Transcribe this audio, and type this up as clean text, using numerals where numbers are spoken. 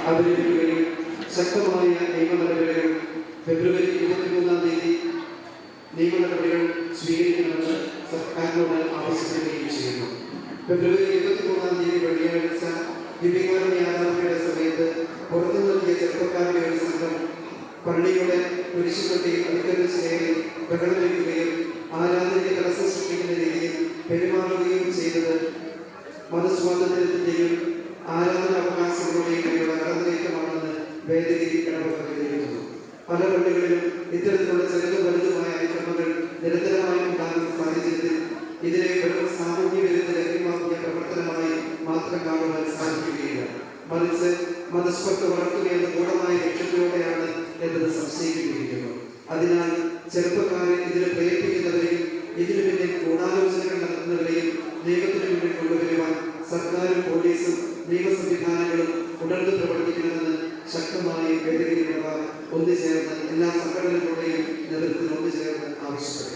അവതരിപ്പിക്കുകയും ശക്തമായ നിയമ നടപടികൾ ഫെബ്രുവരി 23-ാം തീയതി നിയമ നടപടികൾ സ്വീകരിക്കണമെന്ന് സർക്കാരിനോട് ആവശ്യപ്പെടുകയും ചെയ്യുന്നു. ഫെബ്രുവരി 23-ാം തീയതി വെള്ളിയാഴ്ച ദിവ്യകാരുണ്യ ആരാധനയുടെ സമയത്ത് പുറത്തു നൽകിയ ചെറുപ്പക്കാരുടെ ഒരു സംഘം പള്ളിയുടെ കുരിശുപെട്ടി അതിക്രമിച്ച് കയറി ബഹളം വയ്ക്കുകയും ആരാധനയ്ക്ക് തടസ്സം സൃഷ്ടിക്കുന്ന രീതിയിൽ പെരുമാറുകയും ചെയ്തത് മതസ്വാതന്ത്ര്യത്തിന്റെയും ആരാധന അവകാശങ്ങളുടെയും കടന്നുകയറ്റമാണെന്ന് ഭേദഗതി ഇടപെടുന്നു. പല പള്ളികളിലും ഇത്തരത്തിലുള്ള ചെറുതും വലുതുമായ അതിക്രമങ്ങൾ നിരന്തരമായി ഉണ്ടാകുന്ന സാഹചര്യത്തിൽ ഇതിനെ വെറും സാമൂഹ്യ വിരുദ്ധ ലഭ്യമാക്കിയ പ്രവർത്തനമായി മാത്രം കാണുവാൻ സാധിക്കുകയില്ല. മറിച്ച് മതസ്പർദ്ധ വളർത്തുകയെന്ന ഗൂഢമായ ലക്ഷ്യത്തോടെയാണ് എന്നത് സംശയിക്കുകയിരിക്കുന്നു. അതിനാൽ ചെറുപ്പക്കാരെ ഇതിന് പ്രേരിപ്പിക്കുന്നവരെയും ഇതിനു പിന്നിൽ ഗൂഢാലോചനകൾ നടത്തുന്നവരെയും നിയമത്തിന് മുന്നിൽ കൊണ്ടുവരുവാൻ സർക്കാരും പോലീസും നിയമ സംവിധാനങ്ങളും ഉണർന്നു പ്രവർത്തിക്കണമെന്ന് ശക്തമായി ഭേദഗതി ഒന്നുചേർന്ന് എല്ലാ സംഘടനകളുടെയും നേതൃത്വത്തിൽ ഒന്നുചേർന്ന് ആവശ്യപ്പെട്ടു.